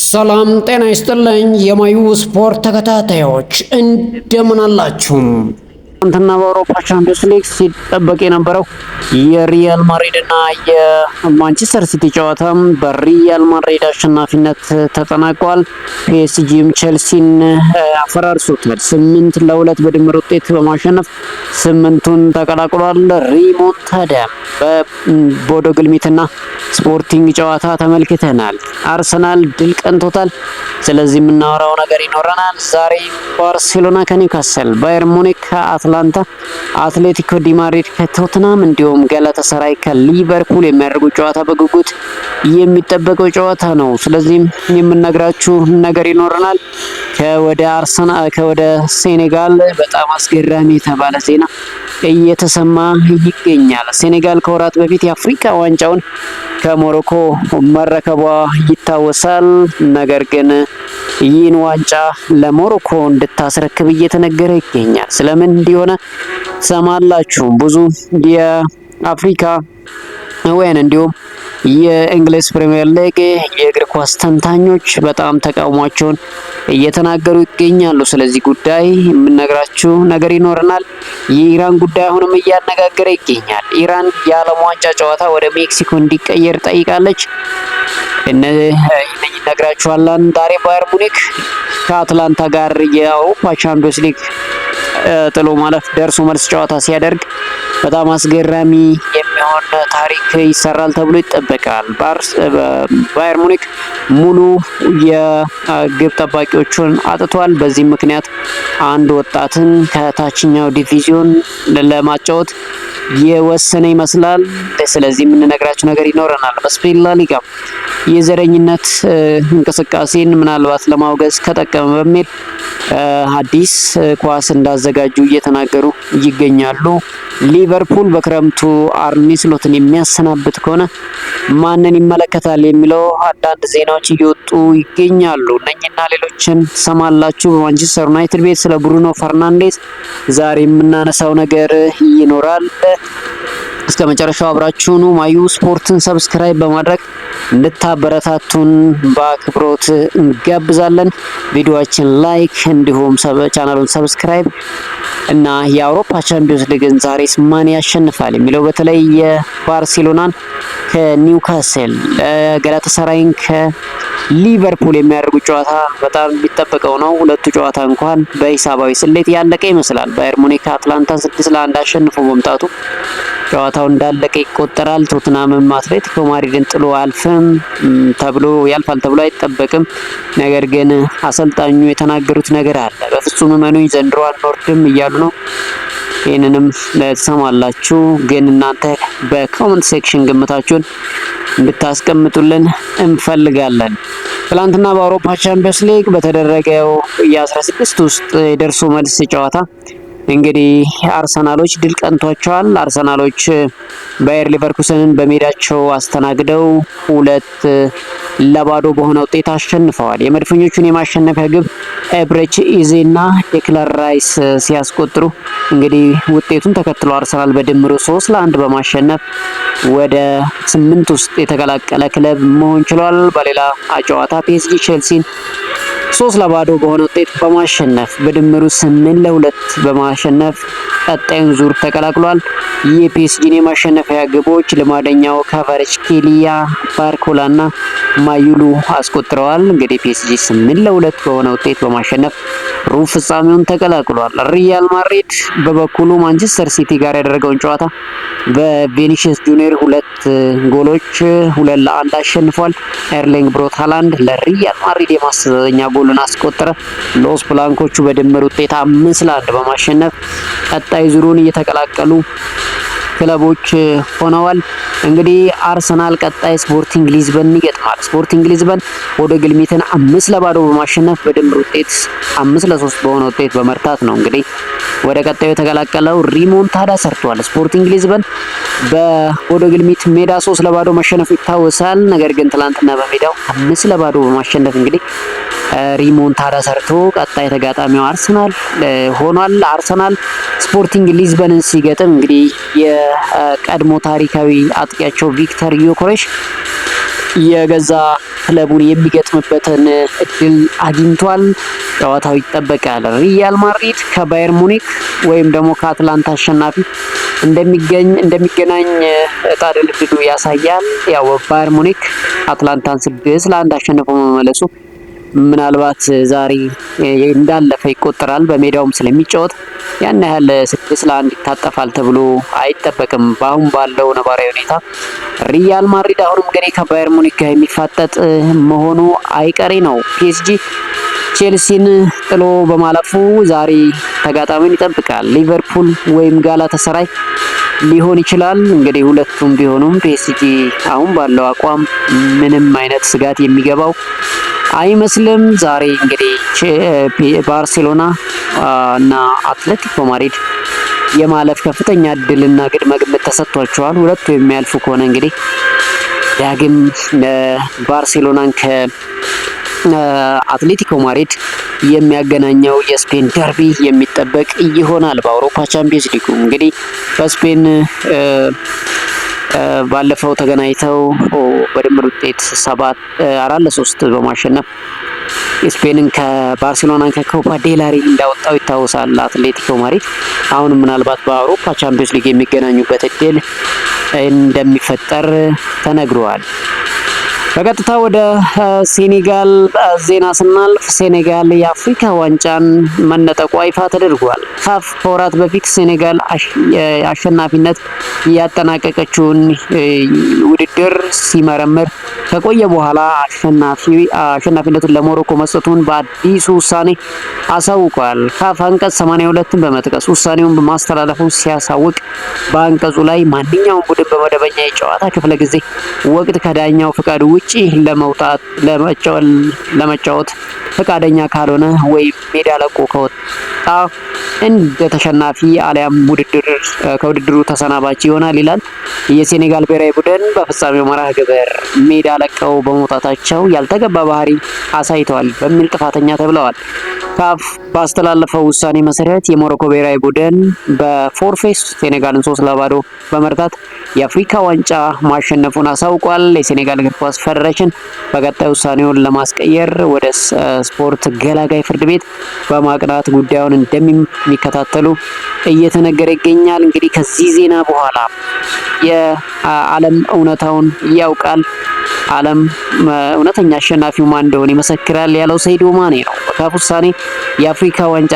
ሰላም ጤና ይስጥልኝ የማዩ ስፖርት ተከታታዮች እንደምን አላችሁ? ትናንትና በአውሮፓ ቻምፒዮንስ ሊግ ሲጠበቅ የነበረው የሪያል ማድሪድ እና የማንቸስተር ሲቲ ጨዋታ በሪያል ማድሪድ አሸናፊነት ተጠናቋል። ፒኤስጂም ቼልሲን አፈራርሶታል። 8-2 በድምር ውጤት በማሸነፍ 8ቱን ተቀላቅሏል። ሪሞንታዳ በቦዶ ግልሚትና ስፖርቲንግ ጨዋታ ተመልክተናል። አርሰናል ድል ቀንቶታል። ስለዚህ የምናወራው ነገር ይኖረናል። ዛሬ ባርሴሎና ከኒውካስል፣ ባየር ሙኒክ ከአትላንታ፣ አትሌቲኮ ዲ ማድሪድ ከቶትናም እንዲሁም ገላታሳራይ ከሊቨርፑል የሚያደርጉት ጨዋታ በጉጉት የሚጠበቀው ጨዋታ ነው። ስለዚህም የምነግራችሁ ነገር ይኖረናል። ከወደ ሴኔጋል በጣም አስገራሚ የተባለ ዜና እየተሰማ ይገኛል። ሴኔጋል ከወራት በፊት የአፍሪካ ዋንጫውን ከሞሮኮ መረከቧ ይታወሳል። ነገር ግን ይህን ዋንጫ ለሞሮኮ እንድታስረክብ እየተነገረ ይገኛል። ስለምን እንዲሆነ ሰማላችሁ። ብዙ የአፍሪካ ወይን እንዲሁም የእንግሊዝ ፕሪሚየር ሊግ የእግር ኳስ ተንታኞች በጣም ተቃውሟቸውን እየተናገሩ ይገኛሉ። ስለዚህ ጉዳይ የምነግራችሁ ነገር ይኖረናል። የኢራን ጉዳይ አሁንም እያነጋገረ ይገኛል። ኢራን የዓለም ዋንጫ ጨዋታ ወደ ሜክሲኮ እንዲቀየር ጠይቃለች። እነግራችኋለን። ዛሬ ባየር ሙኒክ ከአትላንታ ጋር የአውሮፓ ቻምፒዮንስ ሊግ ጥሎ ማለፍ ደርሶ መልስ ጨዋታ ሲያደርግ በጣም አስገራሚ የሚሆን ታሪክ ይሰራል ተብሎ ይጠበቃል። ባየር ሙኒክ ሙሉ የግብ ጠባቂዎቹን አጥቷል። በዚህ ምክንያት አንድ ወጣትን ከታችኛው ዲቪዥን ለማጫወት የወሰነ ይመስላል። ስለዚህ የምንነግራችሁ ነገር ይኖረናል። በስፔን ላ ሊጋ የዘረኝነት እንቅስቃሴን ምናልባት ለማውገዝ ከጠቀመ በሚል አዲስ ኳስ እንዳዘጋጁ እየተናገሩ ይገኛሉ። ሊቨርፑል በክረምቱ አርኔ ስሎትን የሚያሰናብት ከሆነ ማንን ይመለከታል የሚለው አንዳንድ ዜናዎች እየወጡ ይገኛሉ። እነኝና ሌሎችን ሰማላችሁ። በማንቸስተር ዩናይትድ ቤት ስለ ብሩኖ ፈርናንዴዝ ዛሬ የምናነሳው ነገር ይኖራል። እስከ መጨረሻው አብራችሁኑ ማዩ ስፖርትን ሰብስክራይብ በማድረግ እንድታበረታቱን በአክብሮት እንጋብዛለን። ቪዲዮአችን ላይክ እንዲሁም ቻናሉን ሰብስክራይብ እና የአውሮፓ ቻምፒዮንስ ሊግን ዛሬስ ማን ያሸንፋል የሚለው በተለይ የባርሴሎናን ከኒውካስል፣ ገላታሳራይን ከሊቨርፑል የሚያደርጉት ጨዋታ በጣም የሚጠበቀው ነው። ሁለቱ ጨዋታ እንኳን በሂሳባዊ ስሌት ያለቀ ይመስላል። ባየር ሙኒክ አትላንታን 6-1 አሸንፎ መምጣቱ ጨዋታው እንዳለቀ ይቆጠራል። ቶትናምም አትሌቲኮ ማድሪድን ጥሎ ያልፋል ተብሎ አይጠበቅም። ነገር ግን አሰልጣኙ የተናገሩት ነገር አለ። በፍጹም እመኑኝ ዘንድሮ አንወርድም እያሉ ነው። ይህንንም ትሰማላችሁ። ግን እናንተ በኮመንት ሴክሽን ግምታችሁን እንድታስቀምጡልን እንፈልጋለን። ትላንትና በአውሮፓ ቻምፒዮንስ ሊግ በተደረገው የ16 ውስጥ የደርሶ መልስ ጨዋታ እንግዲህ አርሰናሎች ድል ቀንቷቸዋል። አርሰናሎች ባየር ሊቨርኩሰንን በሜዳቸው አስተናግደው 2-0 በሆነ ውጤት አሸንፈዋል። የመድፈኞቹን የማሸነፊያ ግብ ኤብሬች ኢዜና ዴክላን ራይስ ሲያስቆጥሩ እንግዲህ ውጤቱን ተከትሎ አርሰናል በድምሩ 3-1 በማሸነፍ ወደ 8 ውስጥ የተቀላቀለ ክለብ መሆን ችሏል። በሌላ ጨዋታ ፒኤስጂ ቼልሲን 3-0 በሆነ ውጤት በማሸነፍ በድምሩ 8-2 በማሸነፍ ቀጣዩን ዙር ተቀላቅሏል። የፒኤስጂን የማሸነፊያ ግቦች ልማደኛው ካቫራትስኬሊያ፣ ባርኮላና ማዩሉ አስቆጥረዋል። እንግዲህ ፒኤስጂ 8-2 በሆነ ውጤት በማሸነፍ ሩብ ፍጻሜውን ተቀላቅሏል። ሪያል ማድሪድ በበኩሉ ማንቸስተር ሲቲ ጋር ያደረገውን ጨዋታ በቬኒሲየስ ጁኒየር 2 ጎሎች 2-1 አሸንፏል። ኤርሊንግ ብሮት ሃላንድ ለሪያል ማድሪድ የማስተዛዘኛ ጎልን አስቆጠረ። ሎስ ብላንኮቹ በድምር ውጤት 5-1 በማሸነፍ ቀጣይ ዙሩን እየተቀላቀሉ ክለቦች ሆነዋል። እንግዲህ አርሰናል ቀጣይ ስፖርቲንግ ሊዝበን ይገጥማል። ስፖርቲንግ ሊዝበን ወደ ግልሚትን 5-0 በማሸነፍ በድምር ውጤት 5-3 በሆነ ውጤት በመርታት ነው እንግዲህ ወደ ቀጣዩ የተቀላቀለው። ሪሞንታዳ ሰርቷል። ስፖርቲንግ ሊዝበን በወደ ግልሚት ሜዳ 3-0 መሸነፉ ይታወሳል። ነገር ግን ትላንትና በሜዳው 5-0 በማሸነፍ እንግዲህ ሪሞንታዳ ሰርቶ ቀጣይ ተጋጣሚው አርሰናል ሆኗል። አርሰናል ስፖርቲንግ ሊዝበንን ሲገጥም እንግዲህ የቀድሞ ታሪካዊ አጥቂያቸው ቪክተር ዮኬሬሽ የገዛ ክለቡን የሚገጥምበትን እድል አግኝቷል። ጨዋታው ይጠበቃል። ሪያል ማድሪድ ከባየር ሙኒክ ወይም ደግሞ ከአትላንታ አሸናፊ እንደሚገናኝ እጣ ድልድሉ ያሳያል። ያው ባየር ሙኒክ አትላንታን 6-1 አሸንፎ መመለሱ ምናልባት ዛሬ እንዳለፈ ይቆጠራል። በሜዳውም ስለሚጫወት ያን ያህል 6-1 ይታጠፋል ተብሎ አይጠበቅም። በአሁን ባለው ነባራዊ ሁኔታ ሪያል ማድሪድ አሁንም እንግዲህ ከባየር ሙኒክ ጋር የሚፋጠጥ መሆኑ አይቀሬ ነው። ፒኤስጂ ቼልሲን ጥሎ በማለፉ ዛሬ ተጋጣሚን ይጠብቃል። ሊቨርፑል ወይም ጋላታሳራይ ሊሆን ይችላል። እንግዲህ ሁለቱም ቢሆኑም ፒኤስጂ አሁን ባለው አቋም ምንም አይነት ስጋት የሚገባው አይመስልም። ዛሬ እንግዲህ ባርሴሎና እና አትሌቲኮ ማድሪድ የማለፍ ከፍተኛ እድልና ቅድመ ግምት ተሰጥቷቸዋል። ሁለቱ የሚያልፉ ከሆነ እንግዲህ ዳግም ባርሴሎናን ከአትሌቲኮ ማድሪድ የሚያገናኘው የስፔን ደርቢ የሚጠበቅ ይሆናል። በአውሮፓ ቻምፒየንስ ሊግ እንግዲህ በስፔን ባለፈው ተገናኝተው በድምር ውጤት 4-3 በማሸነፍ ስፔንን ከባርሴሎናን ከኮፓ ዴላሪ እንዳወጣው ይታወሳል። አትሌቲኮ ማድሪድ አሁን ምናልባት በአውሮፓ ቻምፒየንስ ሊግ የሚገናኙበት እድል እንደሚፈጠር ተነግሯል። በቀጥታ ወደ ሴኔጋል ዜና ስናልፍ ሴኔጋል የአፍሪካ ዋንጫን መነጠቋ ይፋ ተደርጓል። ካፍ ከወራት በፊት ሴኔጋል አሸናፊነት ያጠናቀቀችውን ውድድር ሲመረምር ከቆየ በኋላ አሸናፊነቱን ለሞሮኮ መስጠቱን በአዲሱ ውሳኔ አሳውቋል። ካፍ አንቀጽ 82ን በመጥቀስ ውሳኔውን በማስተላለፉ ሲያሳውቅ በአንቀጹ ላይ ማንኛውም ቡድን በመደበኛ የጨዋታ ክፍለ ጊዜ ወቅት ከዳኛው ፍቃድ ውጪ ለመጫወት ፈቃደኛ ካልሆነ ወይም ሜዳ ለቆ ከወጣ እንደ ተሸናፊ አሊያም ከውድድሩ ተሰናባች ይሆናል ይላል። የሴኔጋል ብሔራዊ ቡድን በፍጻሜው መርሃ ግብር ሜዳ ለቀው በመውጣታቸው ያልተገባ ባህሪ አሳይተዋል በሚል ጥፋተኛ ተብለዋል። ካፍ ባስተላለፈው ውሳኔ መሰረት የሞሮኮ ብሔራዊ ቡድን በፎርፌስ ሴኔጋልን 3-0 በመርታት የአፍሪካ ዋንጫ ማሸነፉን አሳውቋል። የሴኔጋል እግር ኳስ ፌዴሬሽን በቀጣይ ውሳኔውን ለማስቀየር ወደ ስፖርት ገላጋይ ፍርድ ቤት በማቅናት ጉዳዩን እንደሚከታተሉ እየተነገረ ይገኛል። እንግዲህ ከዚህ ዜና በኋላ የዓለም እውነታውን ያውቃል፣ ዓለም እውነተኛ አሸናፊው ማን እንደሆነ ይመሰክራል ያለው ሰይዶ ማኔ ነው። በካፍ ውሳኔ የአፍሪካ ዋንጫ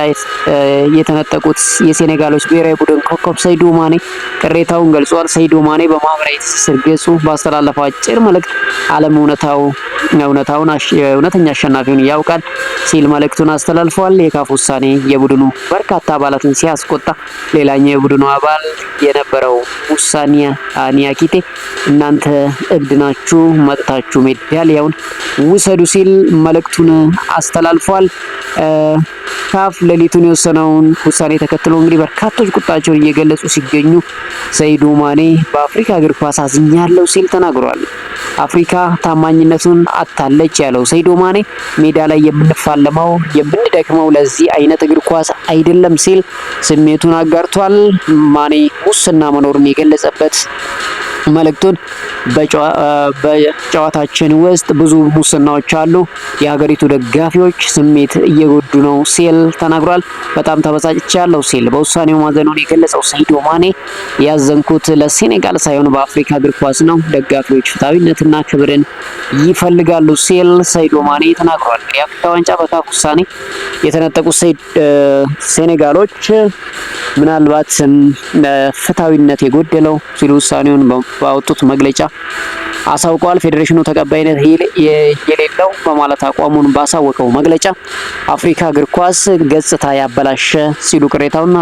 የተነጠቁት የሴኔጋሎች ብሔራዊ ቡድን ኮከብ ሰይዶ ማኔ ቅሬታውን ገልጿል። ሰይዶ ማኔ በማህበራዊ ትስስር ገጹ ባስተላለፈው አጭር መልእክት ዓለም እውነተኛ አሸናፊውን ያውቃል ሲል መልእክቱን አስተላልፏል። የካፍ ውሳኔ የቡድኑ በርካታ አባላትን ሲያስቆጣ፣ ሌላኛው የቡድኑ አባል የነበረው ውሳኔ ኒያኪቴ እናንተ እብድ ናችሁ፣ መጥታችሁ ሜዳሊያውን ውሰዱ ሲል መልእክቱን አስተላልፏል። ካፍ ሌሊቱን የወሰነውን ውሳኔ ተከትሎ እንግዲህ በርካቶች ቁጣቸውን እየገለጹ ሲገኙ ሰይዶ ማኔ በአፍሪካ እግር ኳስ አዝኛለሁ ሲል ተናግሯል። አፍሪካ ታማኝነቱን አታለች ያለው ሰይዶ ማኔ ሜዳ ላይ የምንደክመው ለዚህ አይነት እግር ኳስ አይደለም ሲል ስሜቱን አጋርቷል። ማኔ ሙስና መኖሩን የገለጸበት መልእክቱን በጨዋታችን ውስጥ ብዙ ሙስናዎች አሉ፣ የሀገሪቱ ደጋፊዎች ስሜት እየጎዱ ነው ሲል ተናግሯል። በጣም ተበሳጭቻለሁ ሲል በውሳኔው ማዘኑን የገለጸው ሰይዶ ማኔ ያዘንኩት ለሴኔጋል ሳይሆን በአፍሪካ እግር ኳስ ነው፣ ደጋፊዎች ፍትሃዊነትና ክብርን ይፈልጋሉ ሲል ሰይዶ ማኔ ተናግሯል። የአፍሪካ ዋንጫ በካፍ ውሳኔ የተነጠቁት ሴኔጋሎች ምናልባት ፍትሃዊነት የጎደለው ሲሉ ውሳኔውን ባወጡት መግለጫ አሳውቀዋል። ፌዴሬሽኑ ተቀባይነት የሌለው በማለት አቋሙን ባሳወቀው መግለጫ አፍሪካ እግር ኳስ ገጽታ ያበላሸ ሲሉ ቅሬታውን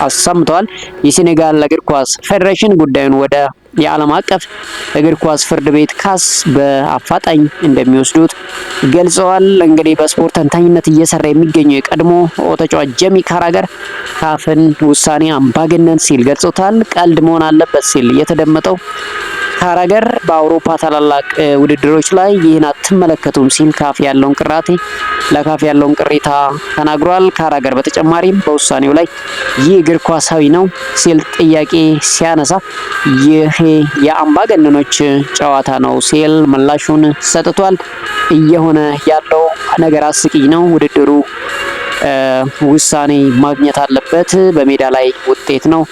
አሰምተዋል። የሴኔጋል እግር ኳስ ፌዴሬሽን ጉዳዩን ወደ የዓለም አቀፍ እግር ኳስ ፍርድ ቤት ካስ በአፋጣኝ እንደሚወስዱት ገልጸዋል። እንግዲህ በስፖርት ተንታኝነት እየሰራ የሚገኘው የቀድሞ ተጫዋች ጄሚ ካራገር ካፍን ውሳኔ አምባገነን ሲል ገልጾታል። ቀልድ መሆን አለበት ሲል የተደመጠው ካራገር በአውሮፓ ታላላቅ ውድድሮች ላይ ይህን አትመለከቱም ሲል ለካፍ ያለውን ቅሬታ ተናግሯል። ካራገር በተጨማሪም በውሳኔው ላይ ይህ እግር ኳሳዊ ነው ሲል ጥያቄ ሲያነሳ ይሄ የአምባገነኖች ጨዋታ ነው ሲል ምላሹን ሰጥቷል። እየሆነ ያለው ነገር አስቂኝ ነው። ውድድሩ ውሳኔ ማግኘት አለበት። በሜዳ ላይ ውጤት ነው።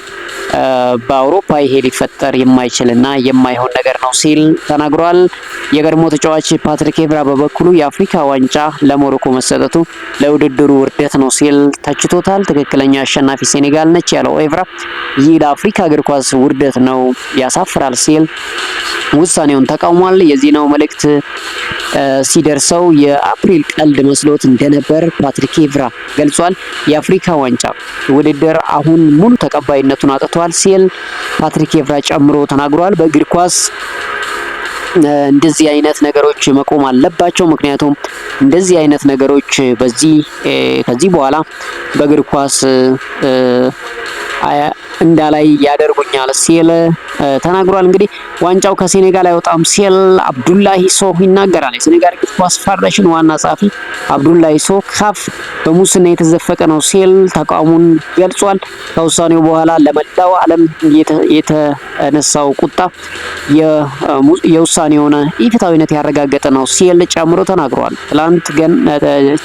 በአውሮፓ ይሄ ሊፈጠር የማይችልና የማይሆን ነገር ነው ሲል ተናግሯል። የቀድሞ ተጫዋች ፓትሪክ ኤቭራ በበኩሉ የአፍሪካ ዋንጫ ለሞሮኮ መሰጠቱ ለውድድሩ ውርደት ነው ሲል ተችቶታል። ትክክለኛ አሸናፊ ሴኔጋል ነች ያለው ኤቭራ ይህ ለአፍሪካ እግር ኳስ ውርደት ነው፣ ያሳፍራል ሲል ውሳኔውን ተቃውሟል። የዜናው መልእክት ሲደርሰው የአፕሪል ቀልድ መስሎት እንደነበር ፓትሪክ ኤቭራ ገልጿል። የአፍሪካ ዋንጫ ውድድር አሁን ሙሉ ተቀባይነቱን አጥቷል ሲል ፓትሪክ ኤቭራ ጨምሮ ተናግሯል። በእግር ኳስ እንደዚህ አይነት ነገሮች መቆም አለባቸው። ምክንያቱም እንደዚህ አይነት ነገሮች ከዚህ በኋላ በእግር ኳስ እንዳላይ ያደርጉኛል ሲል ተናግሯል። እንግዲህ ዋንጫው ከሴኔጋል አይወጣም ሲል አብዱላሂ ሶህ ይናገራል። የሴኔጋል እግር ኳስ ፌዴሬሽን ዋና ጸሐፊ አብዱላሂ ሶህ ካፍ በሙስና የተዘፈቀ ነው ሲል ተቃውሞን ገልጿል። ከውሳኔው በኋላ ለመላው ዓለም የተነሳው ቁጣ የውሳኔውን ኢፍትሐዊነት ያረጋገጠ ነው ሲል ጨምሮ ተናግሯል። ትላንት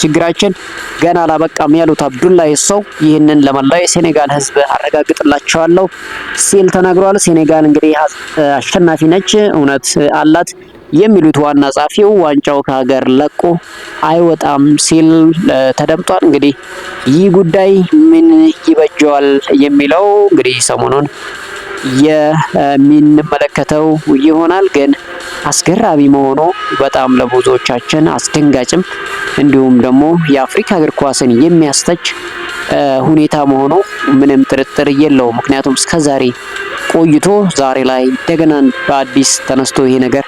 ችግራችን ገና አላበቃም ያሉት አብዱላሂ ሶህ ይህንን ለመላው የሴኔጋል ሕዝብ አረጋግጥላቸዋለሁ ሲል ተናግሯል። ሴኔጋል እንግዲህ አሸናፊ ነች፣ እውነት አላት የሚሉት ዋና ጸሐፊው ዋንጫው ከሀገር ለቆ አይወጣም ሲል ተደምጧል። እንግዲህ ይህ ጉዳይ ምን ይበጀዋል የሚለው እንግዲህ ሰሞኑን የምንመለከተው ይሆናል። ግን አስገራሚ መሆኑ በጣም ለብዙዎቻችን አስደንጋጭም እንዲሁም ደግሞ የአፍሪካ እግር ኳስን የሚያስተች ሁኔታ መሆኑ ምንም ጥርጥር የለውም። ምክንያቱም እስከዛሬ ቆይቶ ዛሬ ላይ እንደገና በአዲስ ተነስቶ ይሄ ነገር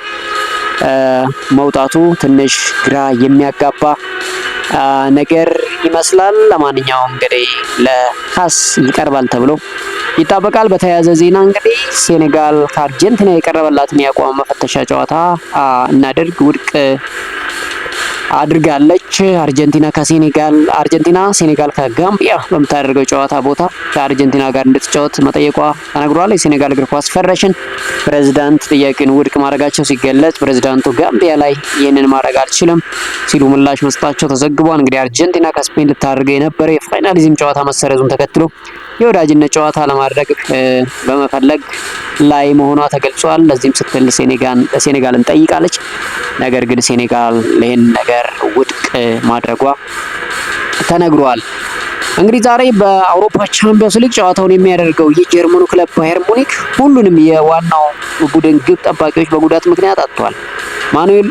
መውጣቱ ትንሽ ግራ የሚያጋባ ነገር ይመስላል። ለማንኛውም እንግዲህ ለካስ ይቀርባል ተብሎ ይጠበቃል። በተያያዘ ዜና እንግዲህ ሴኔጋል ከአርጀንቲና የቀረበላትን የአቋም መፈተሻ ጨዋታ እናድርግ ውድቅ አድርጋለች። አርጀንቲና ሴኔጋል ከጋምቢያ በምታደርገው ጨዋታ ቦታ ከአርጀንቲና ጋር እንድትጫወት መጠየቋ ተነግሯል። የሴኔጋል እግር ኳስ ፌዴሬሽን ፕሬዝዳንት ጥያቄውን ውድቅ ማድረጋቸው ሲገለጽ ፕሬዝዳንቱ ጋምቢያ ላይ ይህንን ማድረግ አልችልም ሲሉ ምላሽ መስጠታቸው ተዘግቧል። እንግዲህ አርጀንቲና ከስፔን ልታደርገው የነበረ የፋይናሊዝም ጨዋታ መሰረዙን ተከትሎ የወዳጅነት ጨዋታ ለማድረግ በመፈለግ ላይ መሆኗ ተገልጿል። ለዚህም ስትል ሴኔጋልን ጠይቃለች። ነገር ግን ሴኔጋል ይህን ነገር ውድቅ ማድረጓ ተነግሯል። እንግዲህ ዛሬ በአውሮፓ ቻምፒዮንስ ሊግ ጨዋታውን የሚያደርገው የጀርመኑ ክለብ ባየር ሙኒክ ሁሉንም የዋናው ቡድን ግብ ጠባቂዎች በጉዳት ምክንያት አጥቷል። ማኑኤል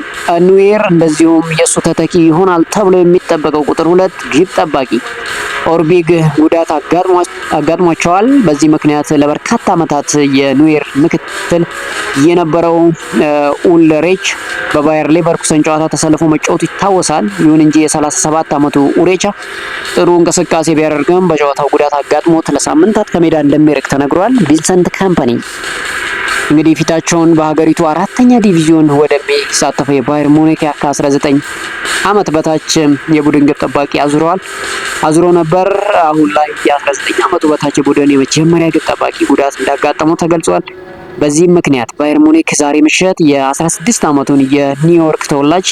ኑዌር እንደዚሁም የእሱ ተተኪ ይሆናል ተብሎ የሚጠበቀው ቁጥር 2 ግብ ጠባቂ ኦርቢግ ጉዳት አጋጥሟቸዋል። በዚህ ምክንያት ለበርካታ ዓመታት የኑዌር ምክትል የነበረው ኡልሬች በባየር ሌቨርኩሰን ጨዋታ ተሰልፎ መጫወቱ ይታወሳል። ይሁን እንጂ የ37 ዓመቱ ኡሬቻ ጥሩ እንቅስቃሴ ቢያደርግም በጨዋታው ጉዳት አጋጥሞት ለሳምንታት ከሜዳ እንደሚርቅ ተነግሯል። ቪንሰንት ካምፓኒ እንግዲህ ፊታቸውን በሀገሪቱ 4ኛ ዲቪዥን ወደሚሳተፈው የባየር ሙኒክ ከ19 ዓመት በታች የቡድን ግብ ጠባቂ አዙሮ ነበር። አሁን ላይ የ19 ዓመቱ በታች ቡድን የመጀመሪያ ግብ ጠባቂ ጉዳት እንዳጋጠመው ተገልጿል። በዚህም ምክንያት ባየር ሙኒክ ዛሬ ምሽት የ16 ዓመቱን የኒውዮርክ ተወላጅ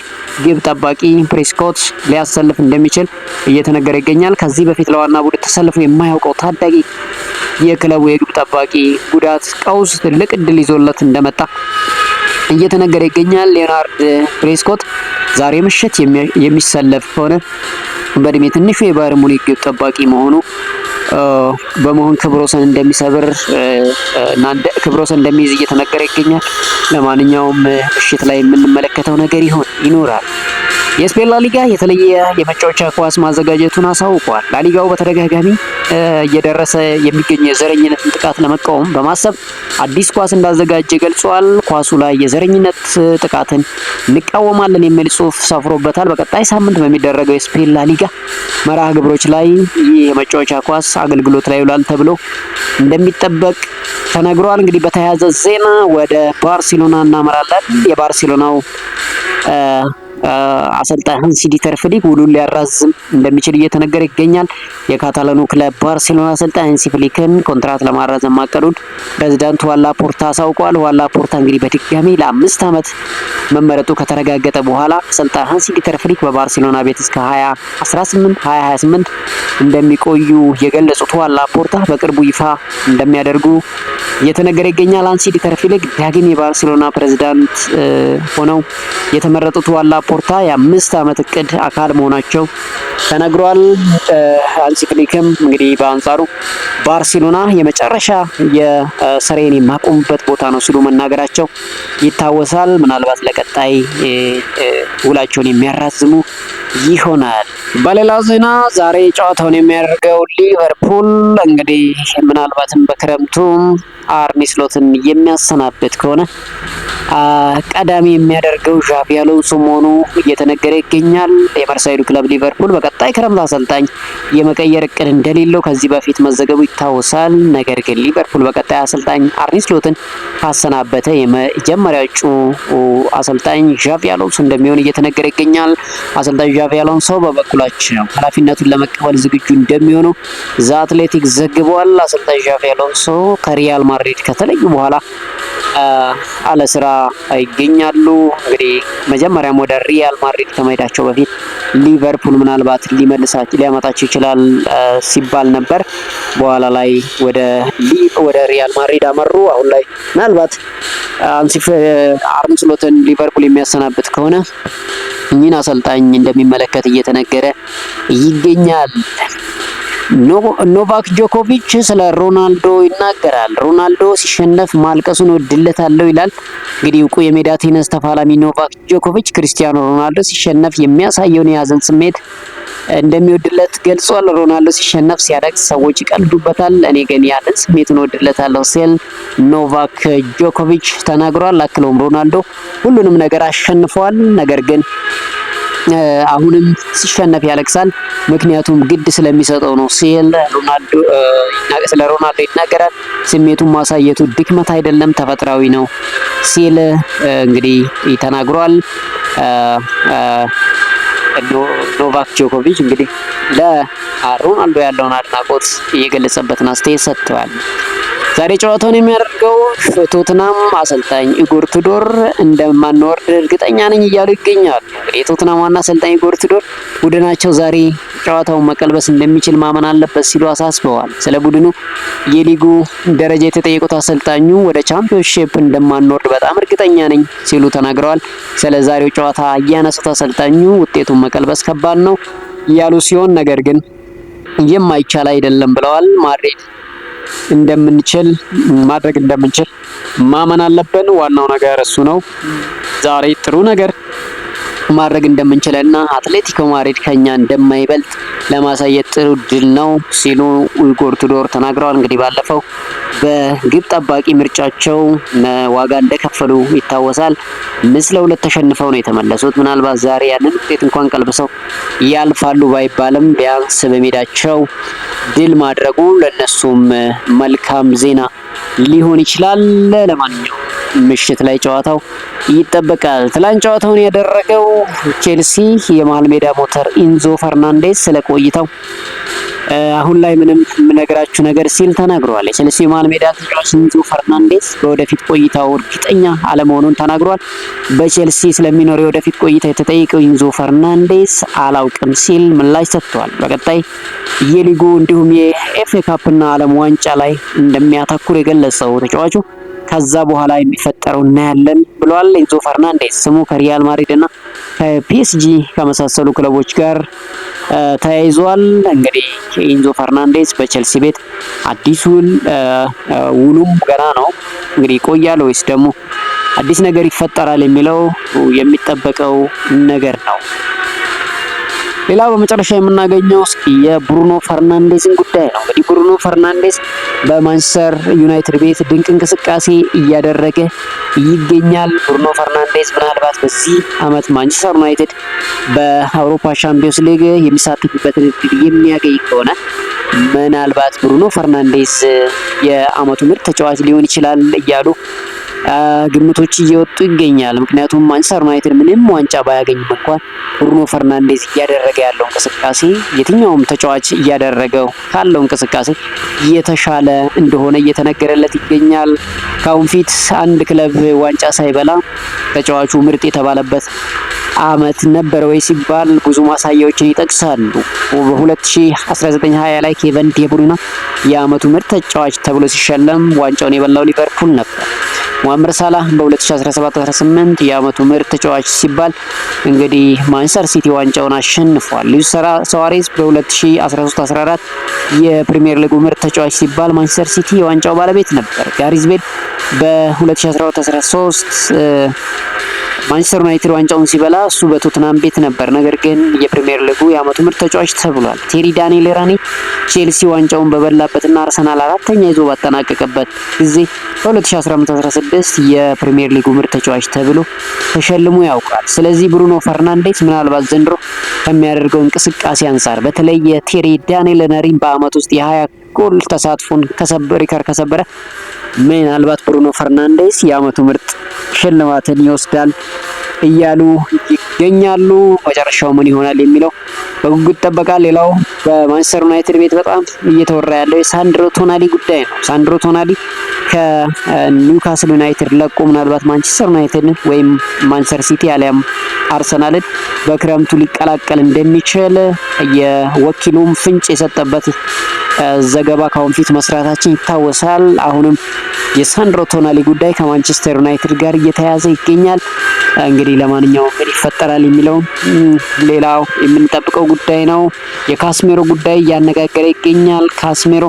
ግብ ጠባቂ ፕሬስኮት ሊያሰልፍ እንደሚችል እየተነገረ ይገኛል። ከዚህ በፊት ለዋና ቡድን ተሰልፎ የማያውቀው ታዳጊ የክለቡ የግብ ጠባቂ ጉዳት ቀውስ ትልቅ እድል ይዞለት እንደመጣ እየተነገረ ይገኛል። ሌናርድ ፕሬስኮት ዛሬ ምሽት የሚሰለፍ ከሆነ በእድሜ ትንሹ የባየር ሙኒክ ግብ ጠባቂ በመሆን ክብረ ወሰን እንደሚሰብር እና ክብረ ወሰን እንደሚይዝ እየተነገረ ይገኛል። ለማንኛውም ምሽት ላይ የምንመለከተው ነገር ይኖራል። የስፔን ላሊጋ የተለየ የመጫወቻ ኳስ ማዘጋጀቱን አሳውቋል። ላሊጋው በተደጋጋሚ እየደረሰ የሚገኝ የዘረኝነትን ጥቃት ለመቃወም በማሰብ አዲስ ኳስ እንዳዘጋጀ ገልጿል። ኳሱ ላይ የዘረኝነት ጥቃትን እንቃወማለን የሚል ጽሑፍ ሰፍሮበታል። በቀጣይ ሳምንት በሚደረገው የስፔን ላሊጋ መርሃ ግብሮች ላይ ይህ የመጫወቻ ኳስ አገልግሎት ላይ ይውላል ተብሎ እንደሚጠበቅ ተነግሯል። እንግዲህ በተያያዘ ዜና ወደ ባርሴሎና እናመራለን። የባርሴሎናው አሰልጣኝ ሃንሲ ዲተር ፍሊክ ውሉን ሊያራዝም እንደሚችል እየተነገረ ይገኛል። የካታላኑ ክለብ ባርሴሎና አሰልጣኝ ሃንሲ ፍሊክን ኮንትራት ለማራዘም ማቀዱን ፕሬዝዳንቱ ዋላ ፖርታ አሳውቋል። ዋላ ፖርታ እንግዲህ በድጋሚ ለ5 ዓመት መመረጡ ከተረጋገጠ በኋላ አሰልጣኝ ሃንሲ ዲተር ፍሊክ በባርሴሎና ቤት እስከ 2028 እንደሚቆዩ የገለጹት ዋላ ፖርታ በቅርቡ ይፋ እንደሚያደርጉ እየተነገረ ይገኛል። ሃንሲ ዲተር ፍሊክ ዳግም የባርሴሎና ፕሬዝዳንት ሆነው የተመረጡት ዋላ ፖርታ የ5 ዓመት እቅድ አካል መሆናቸው ተነግሯል። ሃንሲ ፍሊክም እንግዲህ በአንጻሩ ባርሴሎና የመጨረሻ የስራዬን የማቆምበት ቦታ ነው ሲሉ መናገራቸው ይታወሳል። ምናልባት ለቀጣይ ውላቸውን የሚያራዝሙ ይሆናል። በሌላ ዜና ዛሬ ጨዋታውን የሚያደርገው ሊቨርፑል እንግዲህ ምናልባትም በክረምቱም አርኔ ስሎትን የሚያሰናብት ከሆነ ቀዳሚ የሚያደርገው ዣቪ አሎንሶ መሆኑ እየተነገረ ይገኛል። የመርሳይዱ ክለብ ሊቨርፑል በቀጣይ ክረምት አሰልጣኝ የመቀየር እቅድ እንደሌለው ከዚህ በፊት መዘገቡ ይታወሳል። ነገር ግን ሊቨርፑል በቀጣይ አሰልጣኝ አርኔ ስሎትን ካሰናበተ የመጀመሪያው እጩ አሰልጣኝ ዣቪ አሎንሶ እንደሚሆን እየተነገረ ይገኛል። አሰልጣኝ ዣቪ አሎንሶ በበኩላቸው ኃላፊነቱን ለመቀበል ዝግጁ እንደሚሆኑ ዘ አትሌቲክ ዘግቧል። አሰልጣኝ ዣቪ አሎንሶ ከሪያል ማድሪድ ከተለዩ በኋላ አለ ስራ ይገኛሉ። እንግዲህ መጀመሪያም ወደ ሪያል ማድሪድ ከመሄዳቸው በፊት ሊቨርፑል ምናልባት ሊያመጣቸው ይችላል ሲባል ነበር። በኋላ ላይ ወደ ሪያል ማድሪድ አመሩ። አሁን ላይ ምናልባት አርኔ ስሎትን ሊቨርፑል የሚያሰናብት ከሆነ እኚህን አሰልጣኝ እንደሚመለከት እየተነገረ ይገኛል። ኖቫክ ጆኮቪች ስለ ሮናልዶ ይናገራል። ሮናልዶ ሲሸነፍ ማልቀሱን ወድለታለሁ ይላል። እንግዲህ እውቁ የሜዳ ቴኒስ ተፋላሚ ኖቫክ ጆኮቪች ክርስቲያኖ ሮናልዶ ሲሸነፍ የሚያሳየውን የሀዘን ስሜት እንደሚወድለት ገልጿል። ሮናልዶ ሲሸነፍ ሲያለቅስ ሰዎች ይቀልዱበታል፣ እኔ ግን ያንን ስሜቱን ወድለታለሁ ሲል ኖቫክ ጆኮቪች ተናግሯል። አክለውም ሮናልዶ ሁሉንም ነገር አሸንፏል፣ ነገር ግን አሁንም ሲሸነፍ ያለቅሳል፣ ምክንያቱም ግድ ስለሚሰጠው ነው ሲል ስለ ሮናልዶ ይናገራል። ስሜቱን ማሳየቱ ድክመት አይደለም፣ ተፈጥሯዊ ነው ሲል እንግዲህ ተናግሯል። ኖቫክ ጆኮቪች እንግዲህ ለሮናልዶ ያለውን አድናቆት የገለጸበትን አስተያየት ሰጥተዋል። ዛሬ ጨዋታውን የሚያደርገው ቶትናም አሰልጣኝ ኢጎር ቱዶር እንደማንወርድ እርግጠኛ ነኝ እያሉ ይገኛሉ። የቶትናም ዋና አሰልጣኝ ኢጎር ቱዶር ቡድናቸው ዛሬ ጨዋታውን መቀልበስ እንደሚችል ማመን አለበት ሲሉ አሳስበዋል። ስለ ቡድኑ የሊጉ ደረጃ የተጠየቁት አሰልጣኙ ወደ ቻምፒዮንሺፕ እንደማንወርድ በጣም እርግጠኛ ነኝ ሲሉ ተናግረዋል። ስለ ዛሬው ጨዋታ እያነሱት አሰልጣኙ ውጤቱን መቀልበስ ከባድ ነው ያሉ ሲሆን ነገር ግን የማይቻል አይደለም ብለዋል። ማድረግ እንደምንችል ማመን አለብን። ዋናው ነገር እሱ ነው። ዛሬ ጥሩ ነገር ማድረግ እንደምንችልና አትሌቲኮ ማድሪድ ከኛ እንደማይበልጥ ለማሳየት ጥሩ ድል ነው ሲሉ ኢጎር ቱዶር ተናግረዋል። እንግዲህ ባለፈው በግብ ጠባቂ ምርጫቸው ዋጋ እንደከፈሉ ይታወሳል። 5-2 ተሸንፈው ነው የተመለሱት። ምናልባት ዛሬ ያንን ውጤት እንኳን ቀልብሰው ያልፋሉ ባይባልም ቢያንስ በሜዳቸው ድል ማድረጉ ለነሱም መልካም ዜና ሊሆን ይችላል። ለማንኛውም ምሽት ላይ ጨዋታው ይጠበቃል። ትላንት ጨዋታውን ያደረገው ቼልሲ የመሃል ሜዳ ሞተር ኢንዞ ፈርናንዴዝ ስለቆይታው አሁን ላይ ምንም የምነግራችሁ ነገር ሲል ተናግሯል። የቼልሲ የመሃል ሜዳ ተጫዋች ኢንዞ ፈርናንዴዝ በወደፊት ቆይታው እርግጠኛ አለመሆኑን ተናግሯል። በቼልሲ ስለሚኖር የወደፊት ቆይታ የተጠየቀው ኢንዞ ፈርናንዴዝ አላውቅም ሲል ምላሽ ሰጥቷል። በቀጣይ የሊጉ እንዲሁም የኤፍኤ ካፕና ዓለም ዋንጫ ላይ እንደሚያተኩር የገለጸው ተጫዋቹ ከዛ በኋላ የሚፈጠረው እናያለን ብሏል። ኢንዞ ፈርናንዴዝ ስሙ ከሪያል ማድሪድ እና ከፒኤስጂ ከመሳሰሉ ክለቦች ጋር ተያይዟል። እንግዲህ ኢንዞ ፈርናንዴዝ በቼልሲ ቤት አዲስ ውሉም ገና ነው። እንግዲህ ይቆያል ወይስ ደግሞ አዲስ ነገር ይፈጠራል የሚለው የሚጠበቀው ነገር ነው። ሌላ በመጨረሻ የምናገኘው እስኪ የብሩኖ ፈርናንዴዝን ጉዳይ ነው። እንግዲህ ብሩኖ ፈርናንዴዝ በማንቸስተር ዩናይትድ ቤት ድንቅ እንቅስቃሴ እያደረገ ይገኛል። ብሩኖ ፈርናንዴዝ ምናልባት በዚህ ዓመት ማንቸስተር ዩናይትድ በአውሮፓ ቻምፒዮንስ ሊግ የሚሳተፍበትን እድል የሚያገኝ ከሆነ ምናልባት ብሩኖ ፈርናንዴዝ የዓመቱ ምርጥ ተጫዋች ሊሆን ይችላል እያሉ ግምቶች እየወጡ ይገኛል። ምክንያቱም ማንቸስተር ዩናይትድ ምንም ዋንጫ ባያገኝም እንኳን ብሩኖ ፈርናንዴዝ እያደረገ ያለው እንቅስቃሴ የትኛውም ተጫዋች እያደረገው ካለው እንቅስቃሴ የተሻለ እንደሆነ እየተነገረለት ይገኛል። ካሁን ፊት አንድ ክለብ ዋንጫ ሳይበላ ተጫዋቹ ምርጥ የተባለበት ዓመት ነበረ ወይ ሲባል ብዙ ማሳያዎችን ይጠቅሳሉ። በ2019-20 ላይ ኬቨን ዴ ብሩይነ የዓመቱ ምርጥ ተጫዋች ተብሎ ሲሸለም ዋንጫውን የበላው ሊቨርፑል ነበር። ሙሐመድ ሳላህ በ2017-18 የዓመቱ ምርጥ ተጫዋች ሲባል እንግዲህ ማንቸስተር ሲቲ ዋንጫውን አሸንፏል። ሉዊስ ሱዋሬዝ በ2013-14 የፕሪሚየር ሊጉ ምርጥ ተጫዋች ሲባል ማንቸስተር ሲቲ የዋንጫው ባለቤት ነበር። ጋሪዝ ቤል በ2012-13 ማንቸስተር ዩናይትድ ዋንጫውን ሲበላ እሱ በቶትናም ቤት ነበር። ነገር ግን የፕሪሚየር ሊጉ የዓመቱ ምርጥ ተጫዋች ተብሏል። ቴሪ ዳንኤል ራኒ ቼልሲ ዋንጫውን በበላበትና አርሰናል አራተኛ ይዞ ባጠናቀቀበት ጊዜ በ2015-16 የፕሪሚየር ሊጉ ምርጥ ተጫዋች ተብሎ ተሸልሞ ያውቃል። ስለዚህ ብሩኖ ፈርናንዴዝ ምናልባት ዘንድሮ ከሚያደርገው እንቅስቃሴ አንጻር በተለይ የቴሪ ዳንኤል ራኒን በዓመት ውስጥ የ20 ጎል ተሳትፎን ሪከርድ ከሰበረ ምናልባት ብሩኖ ፈርናንዴዝ የዓመቱ ምርጥ ሽልማትን ይወስዳል እያሉ ይገኛሉ። መጨረሻው ምን ይሆናል የሚለው በጉጉት ይጠበቃል። ሌላው በማንቸስተር ዩናይትድ ቤት በጣም እየተወራ ያለው የሳንድሮ ቶናሊ ጉዳይ ነው። ሳንድሮ ቶናሊ ከኒውካስል ዩናይትድ ለቆ ምናልባት ማንቸስተር ዩናይትድን ወይም ማንቸስተር ሲቲ አሊያም አርሰናልን በክረምቱ ሊቀላቀል እንደሚችል የወኪሉም ፍንጭ የሰጠበት ዘገባ ካሁን ፊት መስራታችን ይታወሳል። አሁንም የሳንድሮ ቶናሊ ጉዳይ ከማንቸስተር ዩናይትድ ጋር እየተያዘ ይገኛል። እንግዲህ ለማንኛውም ምን ይፈጠራል የሚለው ሌላው የምንጠብቀው ጉዳይ ነው። የካስሜሮ ጉዳይ እያነጋገረ ይገኛል። ካስሜሮ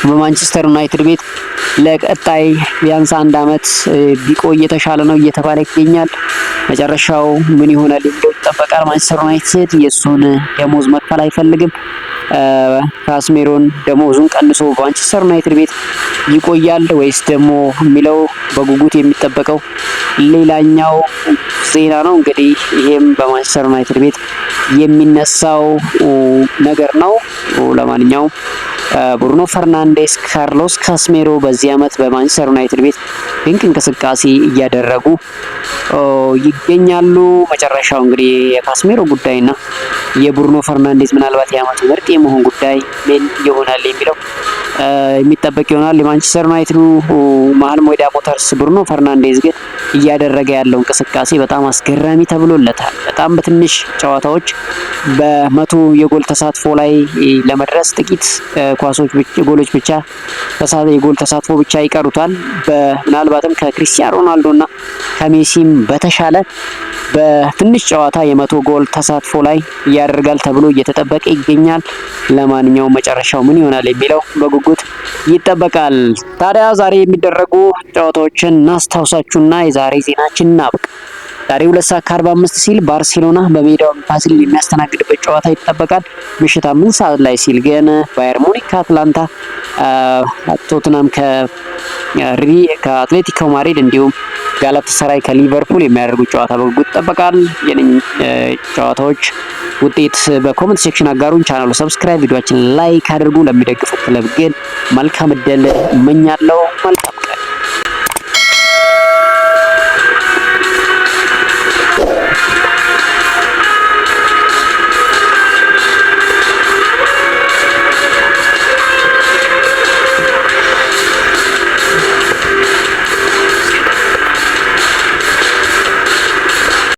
በማንቸስተር ዩናይትድ ቤት ለቀጣይ ቢያንስ 1 ዓመት ቢቆይ የተሻለ ነው እየተባለ ይገኛል። መጨረሻው ምን ይሆናል የሚለው ይጠበቃል። ማንቸስተር ዩናይትድ የሱን ደሞዝ መክፈል አይፈልግም። ካስሜሮን ደሞዙን ቀንሶ በማንቸስተር ዩናይትድ ቤት ይቆያል ወይስ ደግሞ የሚለው በጉጉት የሚጠበቀው ሌላኛው ዜና ነው። እንግዲህ ይሄም በማንቸስተር ዩናይትድ ቤት የሚነሳው ነገር ነው። ለማንኛውም ብሩኖ ፈርናንዴዝ፣ ካርሎስ ካስሜሮ በዚህ ዓመት በማንቸስተር ዩናይትድ ቤት ድንቅ እንቅስቃሴ እያደረጉ ይገኛሉ። መጨረሻው እንግዲህ የካስሜሮ ጉዳይና የብሩኖ ፈርናንዴዝ ምናልባት የዓመቱ ምርጥ የመሆን ጉዳይ ምን ይሆናል የሚለው የሚጠበቅ ይሆናል። የማንቸስተር ዩናይትዱ መሀል ሜዳ ሞተርስ ብሩኖ ፈርናንዴዝ ግን እያደረገ ያለው እንቅስቃሴ በጣም አስገራሚ ተብሎለታል። በጣም በትንሽ ጨዋታዎች በ100 የጎል ተሳትፎ ላይ ለመድረስ ጥቂት ጎሎች ብቻ የጎል ተሳትፎ ብቻ ይቀሩታል። ምናልባትም ከክሪስቲያኖ ሮናልዶና ከሜሲም በተሻለ በትንሽ ጨዋታ የ100 ጎል ተሳትፎ ላይ ያደርጋል ተብሎ እየተጠበቀ ይገኛል። ለማንኛውም መጨረሻው ምን ይሆናል የሚለው በጉጉት ይጠበቃል። ታዲያ ዛሬ የሚደረጉ ጨዋታዎችን እናስታውሳችሁና የዛሬ ዜናችን እናብቅ። ዛሬ 2:45 ሲል ባርሴሎና በሜዳው ኒውካስል የሚያስተናግድበት ጨዋታ ይጠበቃል። ምሽት 5 ሰዓት ላይ ሲል ግን ባየር ሙኒክ ከአትላንታ፣ ቶትናም ከአትሌቲኮ ማድሪድ እንዲሁም ጋላታሳራይ ከሊቨርፑል የሚያደርጉት ጨዋታ በጉጉት ይጠበቃል። የነኝ ጨዋታዎች ውጤት በኮሜንት ሴክሽን አጋሩን። ቻናሉ ሰብስክራይብ፣ ቪዲዮአችን ላይክ አድርጉ። ለሚደግፉ ክለብ ግን መልካም እድል እመኛለሁ። መልካም